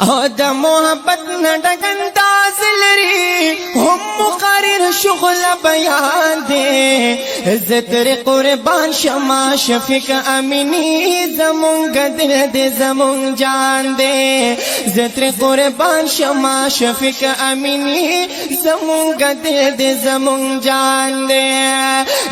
او د محبت نډک انداز لري هم مقرر شغل بیان دے زتر قربان شما شفیق امینی زمونگ دل دے زمونگ جان دے زتر قربان شما شفیق امینی زمونگ دل دے زمونگ جان دے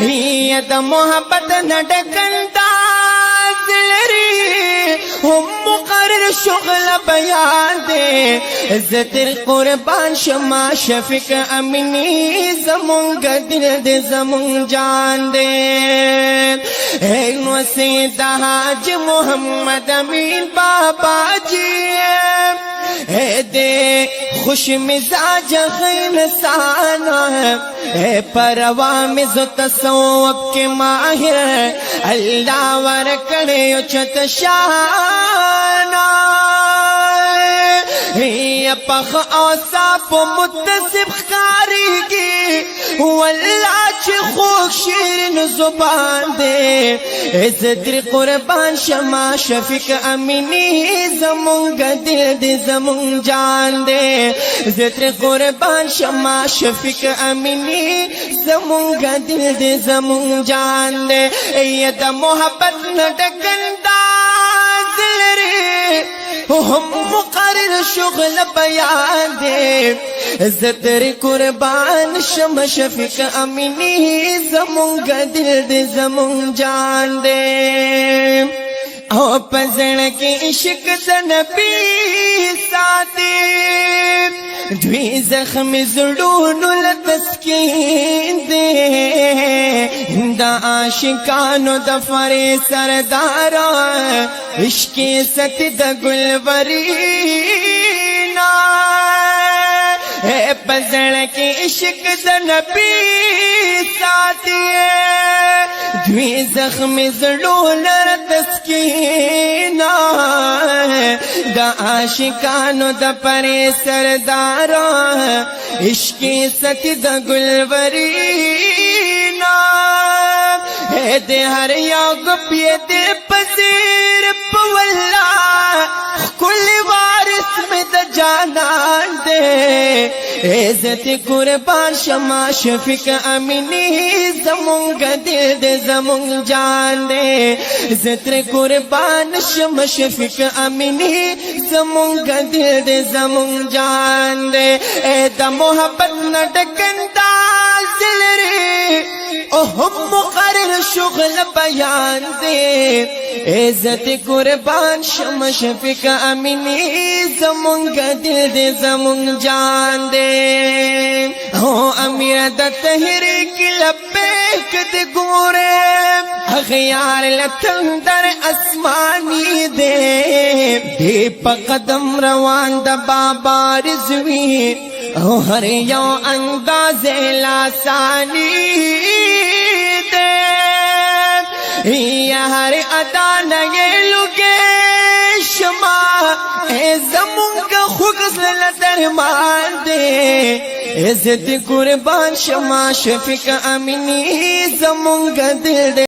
یہ د محبت نډک انداز لري هم مقرر شغل بیان دے زتر قربان شما شفیق امینی زمونگ دل دے زمونگ جان دے این وسید حاج محمد امین بابا جی اے دے خوش مزاج انسان اے پروا مزو تصوف کے ماہر اللہ ورکڑے اچھت شانا یا پخ اوصاف متصف خاری گی واللہ چی خوک شیرن زبان دے زدر قربان شما شفیق امینی زمونگ دل دے زمونگ جان دے زدر قربان شما شفیق امینی زمونگ دل دے زمونگ جان دے یہ دا محبت نڈک انداز لري هم مقرر شغل بیان دے زدر قربان شما شفیق امینی زمونگ دل دے زمونگ جان دے او پزڑ کے عشق دا نبی ساتھ دوی زخم زړونو لتسکین دے دا عاشقانو دا فری سردار عشق ست دا گلورینا اے پزڑ کے عشق دا نبی ساتھی دوی زخم زړونو لتسکینا دا عاشقانو دا پری سردار عشق ست دا گلورینا اے دے ہر یاغ پیدے پذیر پولا کل وارث میں دا جانان دے عزت قربان شما شفیق امینی زمونگ دل دے زمونگ جان دے عزت قربان شما شفیق امینی زمونگ دل دے زمونگ جان دے اے دا محبت نڈک انداز لري هم مقرر شغل بیان دے عزت قربان شما شفیق امینی زمونگ دل دے زمونگ جان دے ہو امیر دا تحریک لبیک دے گورے اغیار لتندر اسمانی دے بے پا قدم روان دا بابا رضوی او ہر یو انداز لاسانی دے یا ہر ادا نگے لگے شما اے زمونگ خوگزل درمان دے عزت قربان شما شفیق امینی زمونگ دل دے